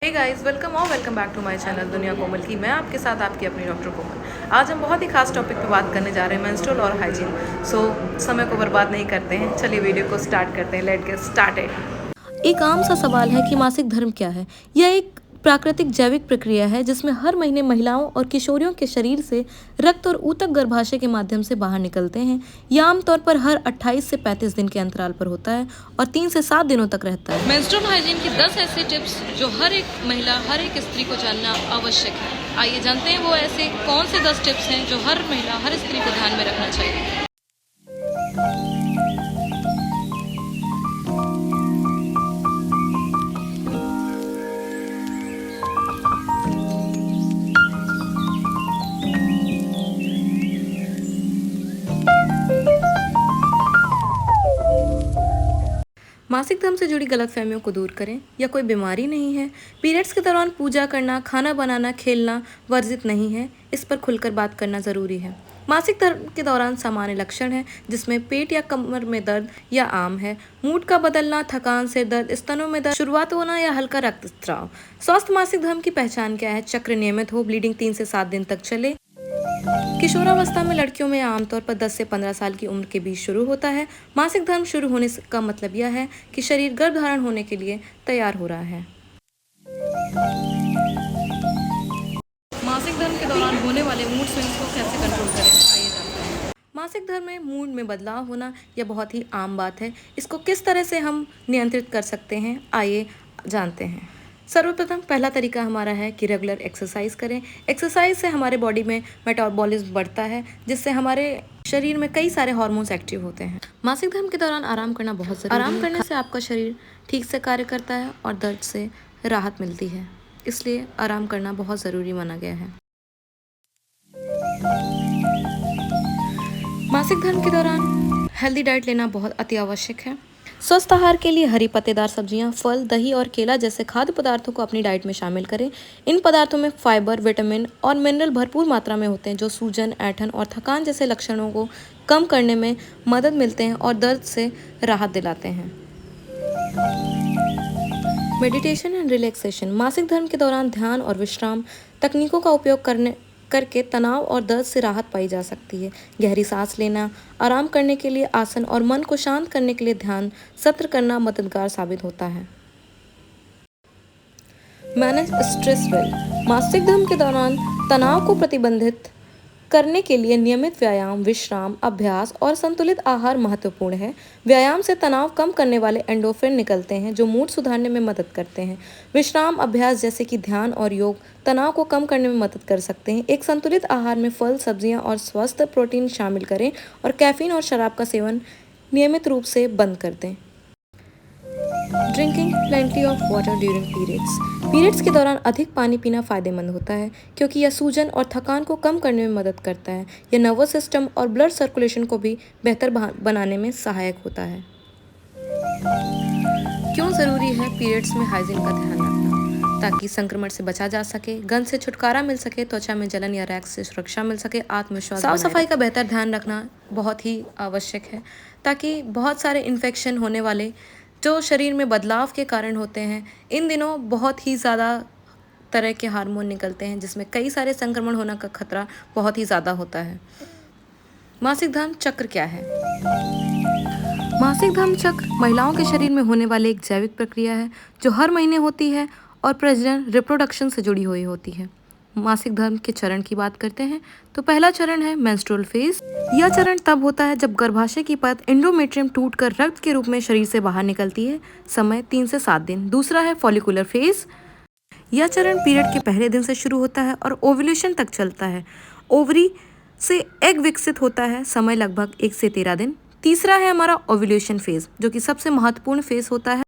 Hey guys, welcome back to my channel दुनिया कोमल की। मैं आपके साथ आपकी अपनी डॉक्टर कोमल। आज हम बहुत ही खास टॉपिक पे बात करने जा रहे हैं, मेंस्ट्रुअल और हाइजीन। समय को बर्बाद नहीं करते हैं, चलिए वीडियो को स्टार्ट करते हैं। Let's get started. एक आम सा सवाल है कि मासिक धर्म क्या है। यह एक प्राकृतिक जैविक प्रक्रिया है जिसमें हर महीने महिलाओं और किशोरियों के शरीर से रक्त और ऊतक गर्भाशय के माध्यम से बाहर निकलते हैं। यह आमतौर पर हर 28 से 35 दिन के अंतराल पर होता है और 3 से 7 दिनों तक रहता है। मेंस्ट्रुअल हाइजीन की 10 ऐसे टिप्स जो हर एक महिला, हर एक स्त्री को जानना आवश्यक है। आइए जानते हैं वो ऐसे कौन से 10 टिप्स हैं जो हर महिला, हर स्त्री को ध्यान में रखना चाहिए। मासिक धर्म से जुड़ी गलतफहमियों को दूर करें। यह कोई बीमारी नहीं है। पीरियड्स के दौरान पूजा करना, खाना बनाना, खेलना वर्जित नहीं है। इस पर खुलकर बात करना ज़रूरी है। मासिक धर्म के दौरान सामान्य लक्षण हैं जिसमें पेट या कमर में दर्द या आम है, मूड का बदलना, थकान, सिर दर्द, स्तनों में दर्द, शुरुआत होना या हल्का रक्तस्राव। स्वस्थ मासिक धर्म की पहचान क्या है? चक्र नियमित हो, ब्लीडिंग 3 से 7 दिन तक चले। किशोरावस्था में लड़कियों में आमतौर पर 10 से 15 साल की उम्र के बीच शुरू होता है। मासिक धर्म शुरू होने का मतलब यह है कि शरीर गर्भधारण होने के लिए तैयार हो रहा है। मासिक धर्म के दौरान होने वाले मूड स्विंग्स को कैसे कंट्रोल करें, आइए जानते हैं। मासिक धर्म में मूड में बदलाव होना यह बहुत ही आम बात है। इसको किस तरह से हम नियंत्रित कर सकते हैं, आइए जानते हैं। सर्वप्रथम पहला तरीका हमारा है कि रेगुलर एक्सरसाइज करें। एक्सरसाइज से हमारे बॉडी में मेटाबॉलिज्म बढ़ता है जिससे हमारे शरीर में कई सारे हार्मोन्स एक्टिव होते हैं। मासिक धर्म के दौरान आराम करना बहुत जरूरी है। आराम करने से आपका शरीर ठीक से कार्य करता है और दर्द से राहत मिलती है, इसलिए आराम करना बहुत ज़रूरी माना गया है। मासिक धर्म के दौरान हेल्दी डाइट लेना बहुत अति आवश्यक है। स्वस्थ आहार के लिए हरी पत्तेदार सब्जियां, फल, दही और केला जैसे खाद्य पदार्थों को अपनी डाइट में शामिल करें। इन पदार्थों में फाइबर, विटामिन और मिनरल भरपूर मात्रा में होते हैं जो सूजन, ऐंठन और थकान जैसे लक्षणों को कम करने में मदद मिलते हैं और दर्द से राहत दिलाते हैं। Meditation and relaxation. मासिक धर्म के दौरान ध्यान और विश्राम तकनीकों का उपयोग करके तनाव और दर्द से राहत पाई जा सकती है। गहरी सांस लेना, आराम करने के लिए आसन और मन को शांत करने के लिए ध्यान सत्र करना मददगार साबित होता है। Manage stress well. मासिक धर्म के दौरान तनाव को प्रतिबंधित करने के लिए नियमित व्यायाम, विश्राम, अभ्यास और संतुलित आहार महत्वपूर्ण है। व्यायाम से तनाव कम करने वाले एंडोर्फिन निकलते हैं जो मूड सुधारने में मदद करते हैं। विश्राम अभ्यास जैसे कि ध्यान और योग तनाव को कम करने में मदद कर सकते हैं। एक संतुलित आहार में फल, सब्जियां और स्वस्थ प्रोटीन शामिल करें और कैफीन और शराब का सेवन नियमित रूप से बंद कर दें। Drinking plenty of water during periods. Periods के दौरान अधिक पानी पीना फायदेमंद होता है क्योंकि यह सूजन और थकान को कम करने में मदद करता है। यह नर्वस सिस्टम और ब्लड सर्कुलेशन को भी बेहतर बनाने में सहायक होता है। क्यों ज़रूरी है पीरियड्स में हाइजीन का ध्यान रखना? ताकि संक्रमण से बचा जा सके, गंध से छुटकारा मिल सके, त्वचा में जलन या रैक्स से सुरक्षा मिल सके, आत्मविश्वास, साफ सफाई का बेहतर ध्यान रखना बहुत ही आवश्यक है ताकि बहुत सारे इन्फेक्शन होने वाले जो शरीर में बदलाव के कारण होते हैं। इन दिनों बहुत ही ज़्यादा तरह के हार्मोन निकलते हैं जिसमें कई सारे संक्रमण होने का खतरा बहुत ही ज़्यादा होता है। मासिक धर्म चक्र क्या है? मासिक धर्म चक्र महिलाओं के शरीर में होने वाली एक जैविक प्रक्रिया है जो हर महीने होती है और प्रजनन, रिप्रोडक्शन से जुड़ी हुई होती है। मासिक धर्म के चरण की बात करते हैं तो पहला चरण है मेंस्ट्रुअल फेज। यह चरण तब होता है जब गर्भाशय की परत एंडोमेट्रियम टूटकर रक्त के रूप में शरीर से बाहर निकलती है। समय 3 से 7 दिन। दूसरा है फॉलिकुलर फेज। यह चरण पीरियड के पहले दिन से शुरू होता है और ओव्यूलेशन तक चलता है। ओवरी से एग विकसित होता है। समय लगभग 1 से 13 दिन। तीसरा है हमारा ओव्यूलेशन फेज जो कि सबसे महत्वपूर्ण फेज होता है।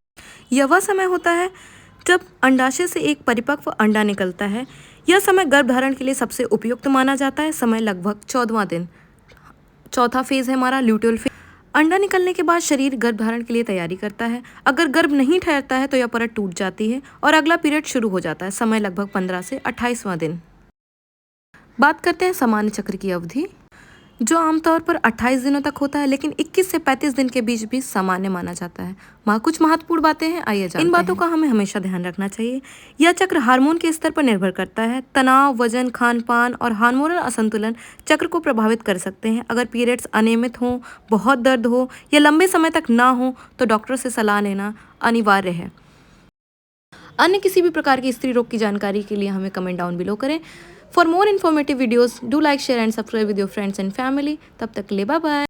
यह वह समय होता है जब अंडाशय से एक परिपक्व अंडा निकलता है। यह समय गर्भधारण के लिए सबसे उपयुक्त माना जाता है। समय लगभग 14वां दिन। चौथा फेज है हमारा ल्यूटियल फेज। अंडा निकलने के बाद शरीर गर्भधारण के लिए तैयारी करता है। अगर गर्भ नहीं ठहरता है तो यह परत टूट जाती है और अगला पीरियड शुरू हो जाता है। समय लगभग 15 से 28वां दिन। बात करते हैं सामान्य चक्र की अवधि। जो आमतौर पर 28 दिनों तक होता है, लेकिन 21 से 35 दिन के बीच भी सामान्य माना जाता है। कुछ महत्वपूर्ण बातें हैं, आइए जानते हैं। इन बातों का हमें हमेशा ध्यान रखना चाहिए। यह चक्र हार्मोन के स्तर पर निर्भर करता है। तनाव, वजन, खान-पान और हार्मोनल असंतुलन चक्र को प्रभावित कर सकते हैं। अगर पीरियड्स अनियमित हों, बहुत दर्द हो या लंबे समय तक ना हो तो डॉक्टर से सलाह लेना अनिवार्य है। अन्य किसी भी प्रकार की स्त्री रोग की जानकारी के लिए हमें कमेंट डाउन बिलो करें। For more informative videos do like, share and subscribe with your friends and family. तब तक के लिए बाय बाय।